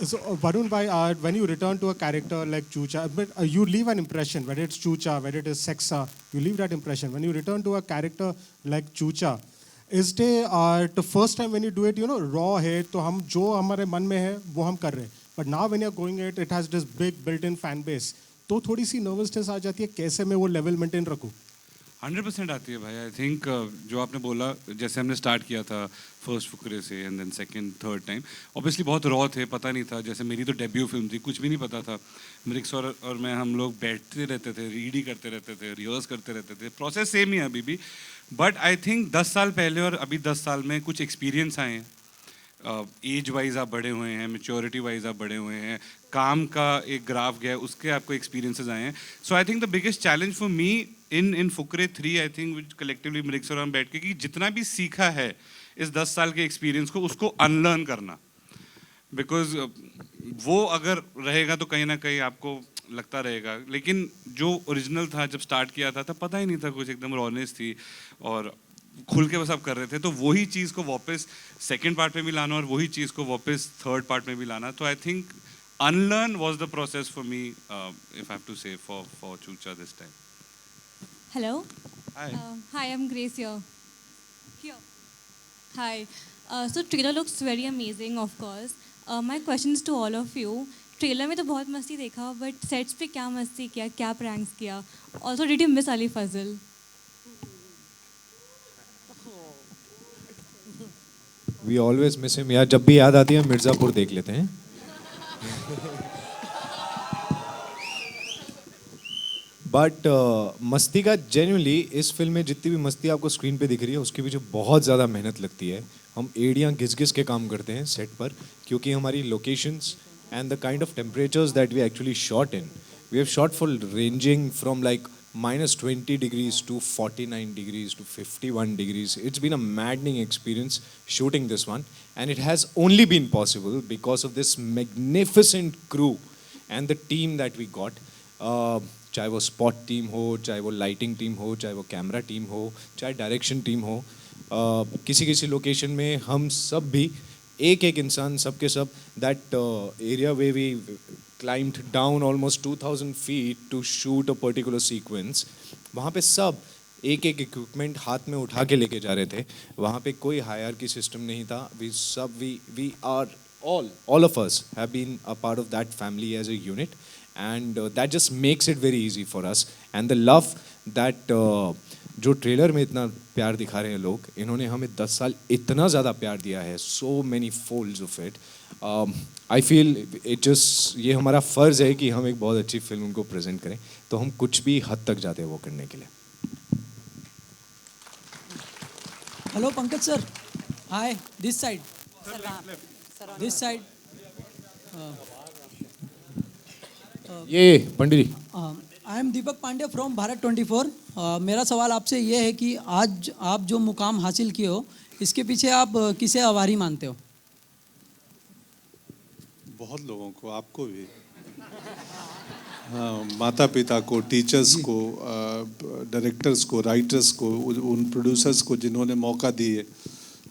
So Varun bhai, when you return to a character like Chucha, but you leave an impression, whether it's Chucha, whether it is Sexa, you leave that impression. When you return to a character like Chucha, is it the first time when you do it, you know, raw है, तो हम जो हमारे मन में है वो हम कर रहे हैं. But now when you're going it, it has this big built-in fan base. तो थोड़ी सी nervousness आ जाती है, कैसे मैं वो level maintain रखूँ? 100% आती है भाई। आई थिंक जो आपने बोला, जैसे हमने स्टार्ट किया था फर्स्ट फुकरे से and then second third time, obviously बहुत रॉ थे, पता नहीं था। जैसे मेरी तो डेब्यू फिल्म थी, कुछ भी नहीं पता था। मृक्स और मैं, हम लोग बैठते रहते थे, रीड करते रहते थे, रिहर्स करते रहते थे। प्रोसेस सेम ही है अभी भी, बट आई थिंक 10 साल पहले और अभी 10 साल में कुछ एक्सपीरियंस आए हैं एज वाइज आप बढ़े हुए हैं, मेच्योरिटी वाइज आप बढ़े हुए हैं, काम का एक ग्राफ गया है, उसके आपको एक्सपीरियंसेस आए हैं. So I think the biggest challenge for me in Fukrey 3, I think which collectively Mrig sir हम बैठ के कि जितना भी सीखा है इस 10 साल के एक्सपीरियंस को, उसको अनलर्न करना. बिकॉज वो अगर रहेगा तो कहीं ना कहीं आपको लगता रहेगा, लेकिन जो ओरिजिनल था जब स्टार्ट किया था तब पता ही नहीं था कुछ, एकदम रॉनेस थी और खुल के बस आप कर रहे थे. तो वही चीज़ को वापस सेकंड पार्ट में भी लाना और वही चीज़ को वापस थर्ड पार्ट में भी लाना. तो I think unlearn was the process for me, if I have to say for Choocha this time. Hello. Hi. Hi, I'm Grace here. Here. Hi. So trailer looks very amazing, of course. My questions to all of you. Trailer में तो बहुत मस्ती देखा, but sets पे क्या मस्ती किया, क्या प्रैंक्स किया? Also did you miss Ali Fazal? We always miss him यार, जब भी याद आती है मिर्ज़ापुर देख लेते हैं. बट मस्ती का जेन्युइनली इस फिल्म में जितनी भी मस्ती आपको स्क्रीन पे दिख रही है उसके पीछे बहुत ज़्यादा मेहनत लगती है. हम एड़ियाँ घिस घिस के काम करते हैं सेट पर, क्योंकि हमारी locations and the kind of temperatures that we actually shot in. We have shot for ranging from like -20 degrees to 49 degrees to 51 degrees. It's been a maddening experience shooting this one, and it has only been possible because of this magnificent crew and the team that we got. चाहे वो spot team हो, चाहे वो lighting team हो, चाहे वो camera team हो, चाहे डायरेक्शन टीम हो, किसी किसी लोकेशन में हम सब भी एक एक इंसान सबके सब that area way we climbed down almost 2000 feet to shoot a particular sequence. वहाँ पे सब एक एक इक्विपमेंट हाथ में उठा के लेके जा रहे थे. वहाँ पे कोई हायरार्की सिस्टम नहीं था. We are all of us have been a part of that family as a unit, and that just makes it very easy for us. And the love that जो ट्रेलर में इतना प्यार दिखा रहे हैं लोग, इन्होंने हमें 10 साल इतना ज़्यादा प्यार दिया है, so many folds of it. I feel it just ये हमारा फ़र्ज़ है कि हम एक बहुत अच्छी फिल्म उनको प्रेजेंट करें, तो हम कुछ भी हद तक जाते हैं वो करने के लिए. Hello Pankaj sir, hi, this side, this side. ये Pandit ji. I am Deepak Pandey from Bharat 24. मेरा सवाल आपसे ये है कि आज आप जो मुकाम हासिल किए हो, इसके पीछे आप किसे आभारी मानते हो? बहुत लोगों को, आपको भी, हाँ, माता पिता को, टीचर्स को, डायरेक्टर्स को, राइटर्स को, उन प्रोड्यूसर्स को जिन्होंने मौका दिए.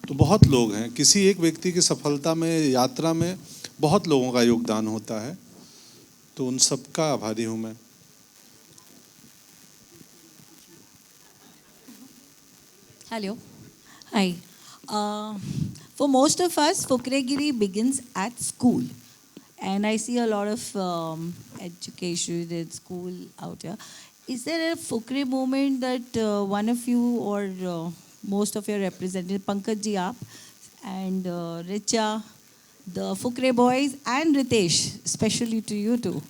तो बहुत लोग हैं. किसी एक व्यक्ति की सफलता में, यात्रा में बहुत लोगों का योगदान होता है, तो उन सबका आभारी हूँ मैं. Hello. Hi. For most of us, Fukregiri begins at school. And I see a lot of education in school out here. Is there a Fukre moment that one of you or most of your representatives, Pankaj ji aap, and Richa, the Fukre boys, and Ritesh, especially to you two.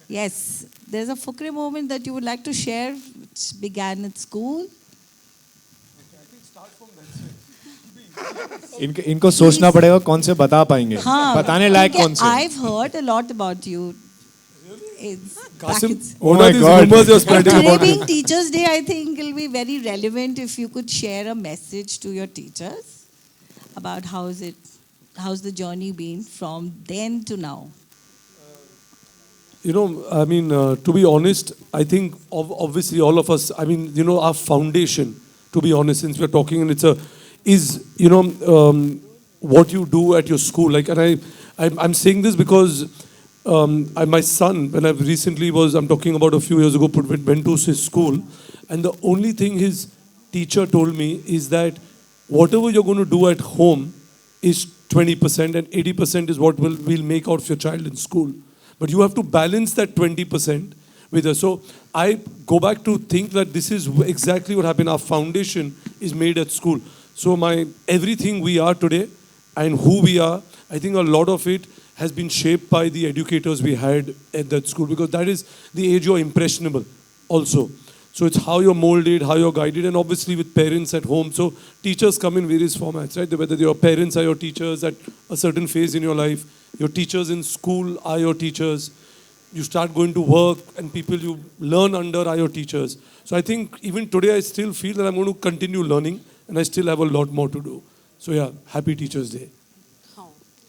Yes, there's a Fukre moment that you would like to share, which began at school. इनको सोचना पड़ेगा कौन से बता पाएंगे. हाँ, बताने लायक कौन से. I've heard a lot about you. Qasim, oh my God. And today being Teachers' Day, I think it'll be very relevant if you could share a message to your teachers about how's the journey been from then to now. You know, I mean, to be honest, I think obviously all of us, I mean, you know, our foundation, to be honest, since we're talking, and is, you know, what you do at your school. Like, and I'm saying this because my son, when I recently I'm talking about a few years ago, went to his school, and the only thing his teacher told me is that whatever you're going to do at home is 20% and 80% is what we'll make out of your child in school. But you have to balance that 20% with us. So I go back to think that this is exactly what happened. Our foundation is made at school. So everything we are today and who we are, I think a lot of it has been shaped by the educators we had at that school, because that is the age you're impressionable also. So it's how you're molded, how you're guided, and obviously with parents at home. So teachers come in various formats, right? Whether your parents are your teachers at a certain phase in your life, your teachers in school are your teachers. You start going to work and people you learn under are your teachers. So I think even today I still feel that I'm going to continue learning and I still have a lot more to do. So yeah, happy Teachers Day.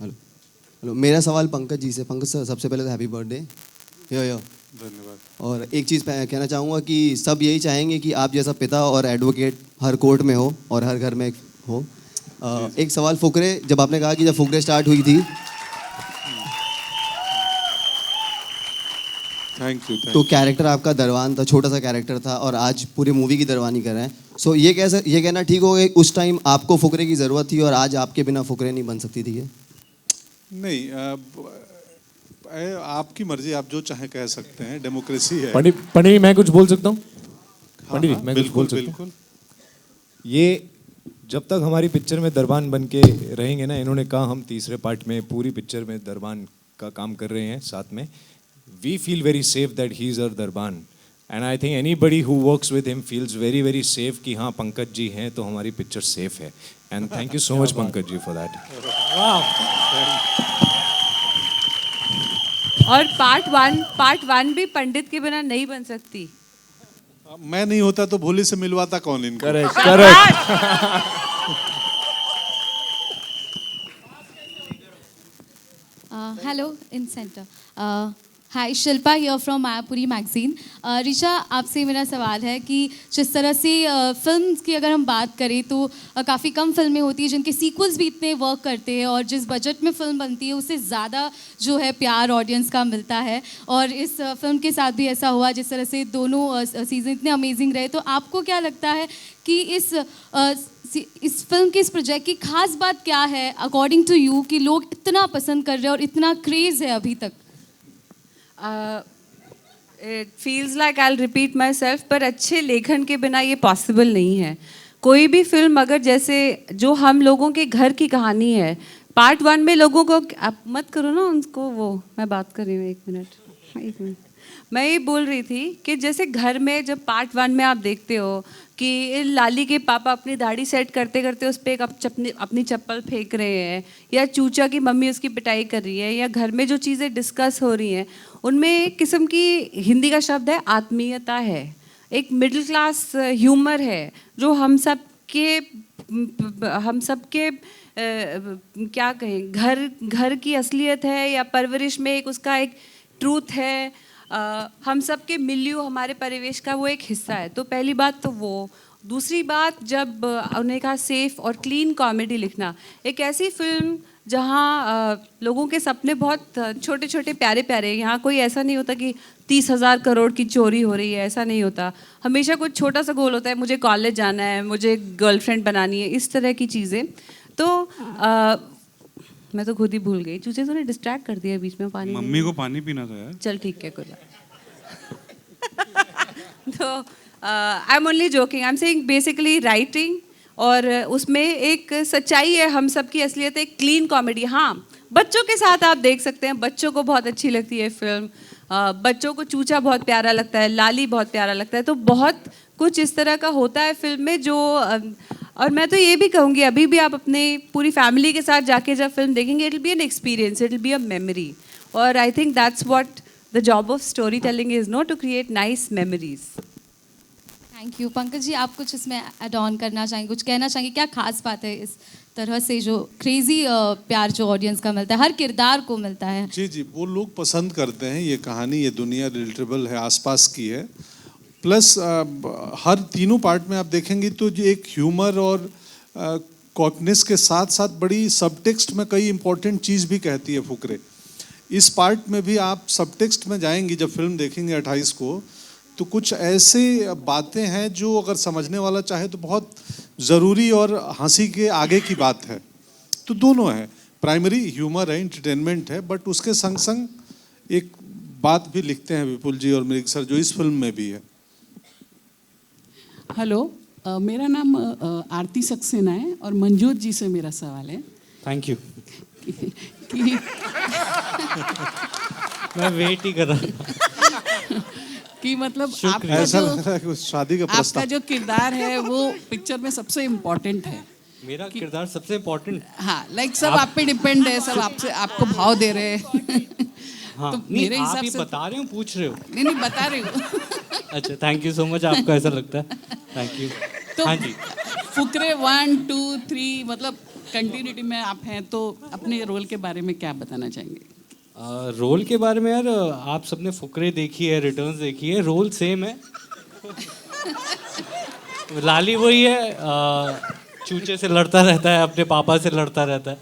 Hello, मेरा सवाल पंकज जी से। Pankaj sir, सबसे पहले तो happy birthday. यो धन्यवाद। और एक चीज़ कहना चाहूँगा कि सब यही चाहेंगे कि आप जैसा पिता और एडवोकेट हर कोर्ट में हो और हर घर में हो। एक सवाल फुकरे, जब आपने कहा कि जब फुकरे स्टार्ट हुई थी थैंक यू। तो कैरेक्टर आपका दरवान था, छोटा सा कैरेक्टर था, और आज पूरी मूवी की दरवानी कर रहे हैं। सो ये कहना ठीक हो गया उस टाइम आपको फुकरे की ज़रूरत थी और आज आपके बिना फुकरे नहीं बन सकती थी? नहीं, आपकी मर्जी, आप जो चाहे कह सकते हैं, डेमोक्रेसी है। पंडित मैं कुछ बोल सकता हूँ? पंडित हाँ, मैं कुछ बोल सकता हूँ? ये जब तक हमारी पिक्चर में दरबान बन के रहेंगे ना, इन्होंने कहा हम तीसरे पार्ट में पूरी पिक्चर में दरबान का काम कर रहे हैं साथ में। We feel very safe that he is our Darban, and I think anybody who works with him feels very very safe कि हाँ पंकज जी हैं तो हमारी पिक्चर सेफ है। And thank you so much Pankaj ji for that. और पार्ट वन भी पंडित के बिना नहीं बन सकती। मैं नहीं होता तो भोली से मिलवाता कौन इनको? Correct. Hello, in center. Hi, Shilpa here from Mayapuri magazine. Richa, आपसे मेरा सवाल है कि जिस तरह से फिल्म की अगर हम बात करें तो काफ़ी कम फिल्में होती हैं जिनके सीक्वल्स भी इतने वर्क करते हैं, और जिस बजट में फिल्म बनती है उससे ज़्यादा जो है प्यार ऑडियंस का मिलता है। और इस फिल्म के साथ भी ऐसा हुआ, जिस तरह से दोनों सीज़न इतने अमेजिंग रहे। तो आपको क्या लगता है कि इस फिल्म के इस प्रोजेक्ट की खास बात क्या है अकॉर्डिंग टू यू कि लोग इतना पसंद कर रहे हैं और इतना क्रेज़ है अभी तक? It feels like I'll repeat myself, पर अच्छे लेखन के बिना ये पॉसिबल नहीं है। कोई भी फिल्म अगर जैसे जो हम लोगों के घर की कहानी है, पार्ट वन में लोगों को, आप मत करो ना उनको, वो मैं बात कर रही हूँ, एक मिनट। मैं ये बोल रही थी कि जैसे घर में जब पार्ट वन में आप देखते हो कि लाली के पापा अपनी दाढ़ी सेट करते करते उस पर एक अपनी चप्पल फेंक रहे हैं, या चूचा की मम्मी उसकी पिटाई कर रही है, या घर में जो चीज़ें डिस्कस हो रही हैं उनमें एक किस्म की, हिंदी का शब्द है आत्मीयता है, एक मिडिल क्लास ह्यूमर है जो हम सब के क्या कहें, घर की असलियत है, या परवरिश में एक उसका एक ट्रूथ है। हम सब के मिलियो, हमारे परिवेश का वो एक हिस्सा है। तो पहली बात तो वो। दूसरी बात, जब उन्होंने कहा सेफ और क्लीन कॉमेडी लिखना, एक ऐसी फिल्म जहाँ लोगों के सपने बहुत छोटे छोटे प्यारे प्यारे, यहाँ कोई ऐसा नहीं होता कि 30,000 करोड़ की चोरी हो रही है, ऐसा नहीं होता। हमेशा कुछ छोटा सा गोल होता है, मुझे कॉलेज जाना है, मुझे गर्लफ्रेंड बनानी है, इस तरह की चीज़ें। तो मैं तो खुद ही भूल गई, चूचे तूने डिस्ट्रैक्ट कर दिया बीच में। पानी, मम्मी को पानी पीना था यार। चल ठीक है, कोई तो I am only joking, I am saying basically writing, और उसमें एक सच्चाई है, हम सब की असलियत है, क्लीन कॉमेडी। हाँ, बच्चों के साथ आप देख सकते हैं, बच्चों को बहुत अच्छी लगती है फिल्म, बच्चों को चूचा बहुत प्यारा लगता है, लाली बहुत प्यारा लगता है। तो बहुत कुछ इस तरह का होता है फिल्म में जो, और मैं तो ये भी कहूँगी अभी भी आप अपने पूरी फैमिली के साथ जाके जब फिल्म देखेंगे, it will be an experience, it will be a memory. और I think that's what the job of story telling is, not to create nice memories. Thank you. Pankaj ji, आप कुछ इसमें ऐड ऑन करना चाहेंगे, कुछ कहना चाहेंगे? क्या खास बात है इस तरह से जो क्रेजी प्यार जो ऑडियंस का मिलता है, हर किरदार को मिलता है? जी, वो लोग पसंद करते हैं ये कहानी, ये दुनिया रिलेटेबल है, आसपास की है। प्लस हर तीनों पार्ट में आप देखेंगे तो जो एक ह्यूमर और कॉकनेस के साथ साथ बड़ी सबटेक्स्ट में कई इंपॉर्टेंट चीज़ भी कहती है फुकरे। इस पार्ट में भी आप सबटेक्स्ट में जाएंगी जब फिल्म देखेंगे 28 को, तो कुछ ऐसे बातें हैं जो अगर समझने वाला चाहे तो बहुत ज़रूरी और हंसी के आगे की बात है। तो दोनों है, प्राइमरी ह्यूमर है, एंटरटेनमेंट है, बट उसके संग संग एक बात भी लिखते हैं विपुल जी और मृग सर, जो इस फिल्म में भी है। हेलो, मेरा नाम आरती सक्सेना है और मंजूर जी से मेरा सवाल है। Thank you. कि मैं वेट ही कर रहा था। कि मतलब शुक्रिया। आपका ऐसा जो लग रहा है कि शादी का आपका प्रस्ताव। जो किरदार है वो पिक्चर में सबसे इम्पोर्टेंट है। मेरा किरदार सबसे इम्पोर्टेंट। हाँ, लाइक सब आप पे डिपेंड है, सब आपसे आपको भाव दे रहे हैं। हाँ, तो नहीं, मेरे आप हिसाब ही से बता रहे हो, पूछ रहे हो? नहीं नहीं बता रही हूँ। अच्छा, थैंक यू सो मच, आपको ऐसा लगता है, थैंक यू। तो हाँ जी, फुकरे 1, 2, 3 मतलब कंटिन्यूटी में आप हैं, तो अपने रोल के बारे में क्या बताना चाहेंगे? रोल के बारे में यार, आप सबने फुकरे देखी है, रिटर्न्स देखी है, रोल सेम है। लाली वही है, चूचे से लड़ता रहता है, अपने पापा से लड़ता रहता है।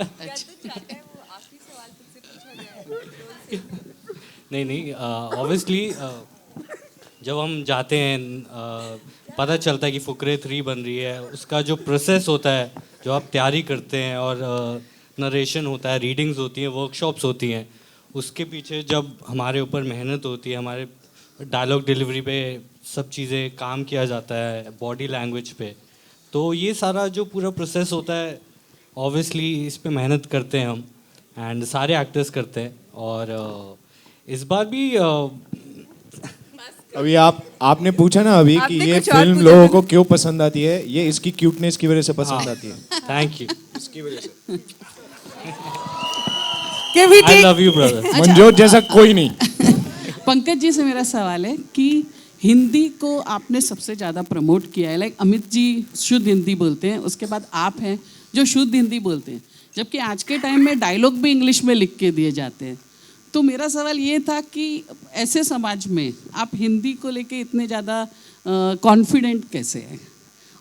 नहीं, ऑब्वियसली जब हम जाते हैं, पता चलता है कि फुकरे 3 बन रही है, उसका जो प्रोसेस होता है, जो आप तैयारी करते हैं, और नरेशन होता है, रीडिंग्स होती हैं, वर्कशॉप्स होती हैं, उसके पीछे जब हमारे ऊपर मेहनत होती है, हमारे डायलॉग डिलीवरी पे सब चीज़ें काम किया जाता है, बॉडी लैंग्वेज पे, तो ये सारा जो पूरा प्रोसेस होता है, ऑब्वियसली इस पे मेहनत करते हैं हम, एंड सारे एक्टर्स करते हैं। और इस बार भी अभी आपने पूछा ना अभी कि आपने ये कुछ और फिल्म पूछा लोगों था। को क्यों पसंद आती है, ये इसकी क्यूटनेस की वजह से पसंद हाँ, आती है। Thank you. इसकी वजह से। आई लव यू ब्रदर। मंजोत जैसा कोई नहीं। पंकज जी से मेरा सवाल है कि हिंदी को आपने सबसे ज़्यादा प्रमोट किया है, लाइक अमित जी शुद्ध हिंदी बोलते हैं, उसके बाद आप हैं जो शुद्ध हिंदी बोलते हैं, जबकि आज के टाइम में डायलॉग भी इंग्लिश में लिख के दिए जाते हैं। तो मेरा सवाल ये था कि ऐसे समाज में आप हिंदी को लेके इतने ज़्यादा कॉन्फिडेंट कैसे हैं,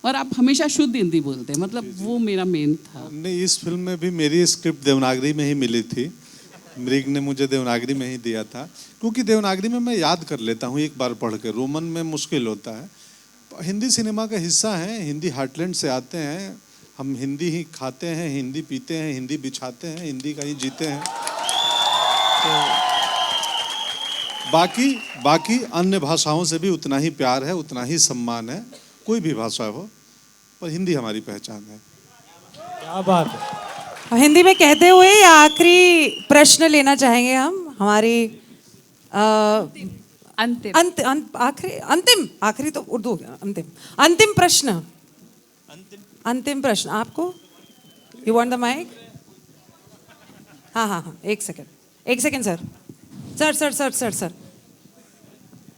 और आप हमेशा शुद्ध हिंदी बोलते हैं, मतलब वो मेरा मेन था। नहीं, इस फिल्म में भी मेरी स्क्रिप्ट देवनागरी में ही मिली थी, मृग ने मुझे देवनागरी में ही दिया था, क्योंकि देवनागरी में मैं याद कर लेता हूँ एक बार पढ़ के, रोमन में मुश्किल होता है। हिंदी सिनेमा का हिस्सा है, हिंदी हार्टलैंड से आते हैं हम, हिंदी ही खाते हैं, हिंदी पीते हैं, हिंदी बिछाते हैं, हिंदी का ही जीते हैं। तो बाकी अन्य भाषाओं से भी उतना ही प्यार है, उतना ही सम्मान है, कोई भी भाषा हो, पर हिंदी हमारी पहचान है। क्या बात है। हिंदी में कहते हुए ये आखिरी प्रश्न लेना चाहेंगे हम, हमारी आखिरी तो उर्दू हो गया, अंतिम प्रश्न, अंतिम प्रश्न आपको। You want the mic? हाँ, एक second sir.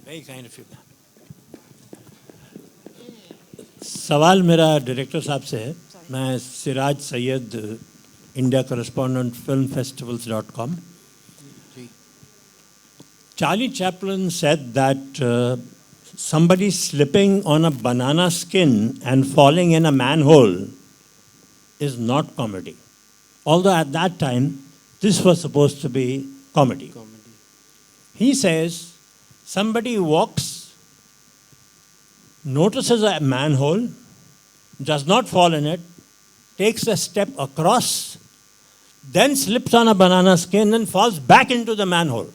Very kind of you. सवाल मेरा डायरेक्टर साहब से है। मैं Siraj Syed, India correspondent filmfestivals.com. Charlie Chaplin said that somebody slipping on a banana skin and falling in a manhole is not comedy. Although at that time, this was supposed to be comedy. He says, somebody walks, notices a manhole, does not fall in it, takes a step across, then slips on a banana skin and falls back into the manhole.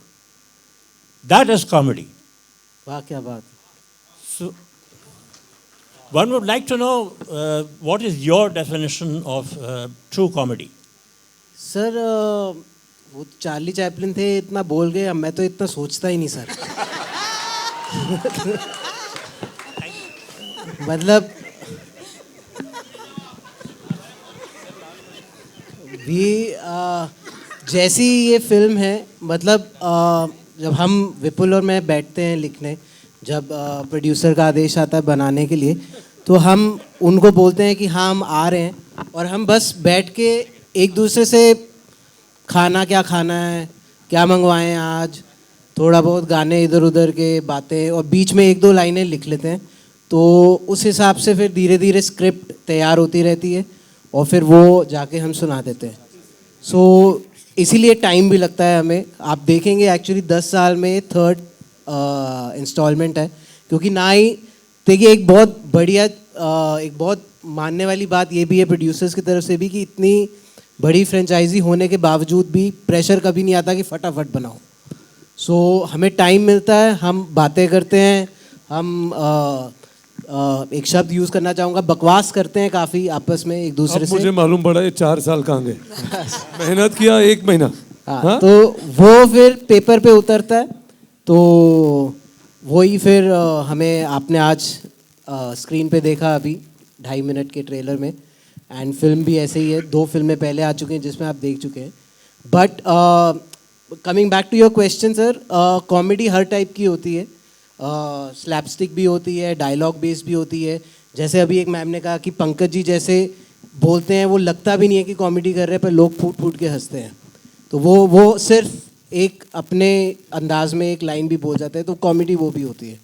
That is comedy. वाह, क्या बात। So, one would like to know what is your definition of true comedy? Sir वो Charlie Chaplin थे, इतना बोल गए, मैं तो इतना सोचता ही नहीं सर। मतलब जैसी ये फिल्म है, मतलब जब हम विपुल और मैं बैठते हैं लिखने, जब प्रोड्यूसर का आदेश आता है बनाने के लिए, तो हम उनको बोलते हैं कि हाँ हम आ रहे हैं, और हम बस बैठ के एक दूसरे से खाना क्या खाना है, क्या मंगवाएं आज, थोड़ा बहुत गाने इधर उधर के बातें, और बीच में 1-2 लाइनें लिख लेते हैं। तो उस हिसाब से फिर धीरे धीरे स्क्रिप्ट तैयार होती रहती है, और फिर वो जाके हम सुना देते हैं। सो इसीलिए टाइम भी लगता है हमें। आप देखेंगे एक्चुअली 10 साल में 3rd इंस्टॉलमेंट है, क्योंकि ना ही देखिए, एक बहुत बढ़िया एक बहुत मानने वाली बात ये भी है प्रोड्यूसर्स की तरफ से भी, कि इतनी बड़ी फ्रेंचाइजी होने के बावजूद भी प्रेशर कभी नहीं आता कि फटाफट बनाओ। सो हमें टाइम मिलता है, हम बातें करते हैं, हम एक शब्द यूज़ करना चाहूँगा, बकवास करते हैं काफ़ी आपस में एक दूसरे से। मुझे मालूम पड़ा ये 4 साल कहाँ गए। मेहनत किया 1 महीना। हाँ, तो वो फिर पेपर पे उतरता है, तो वही फिर हमें आपने आज स्क्रीन पे देखा अभी 2.5 मिनट के ट्रेलर में, एंड फिल्म भी ऐसे ही है, 2 फिल्में पहले आ चुकी हैं जिसमें आप देख चुके हैं. But coming back to your question sir, comedy हर टाइप की होती है, स्लैपस्टिक भी होती है, डायलॉग बेस्ड भी होती है. जैसे अभी एक मैम ने कहा कि पंकज जी जैसे बोलते हैं वो लगता भी नहीं है कि कॉमेडी कर रहे हैं, पर लोग फूट फूट के हंसते हैं. तो वो सिर्फ एक अपने अंदाज में एक लाइन भी बोल जाते हैं, तो कॉमेडी वो भी होती है.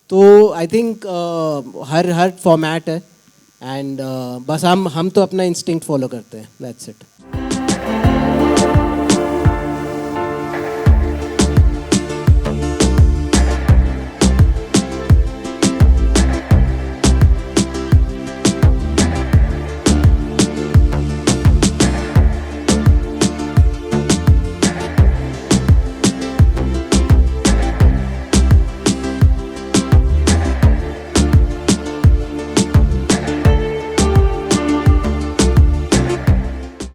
तो आई थिंक हर फॉर्मेट है, एंड बस हम तो अपना इंस्टिंक्ट फॉलो करते हैं. That's it.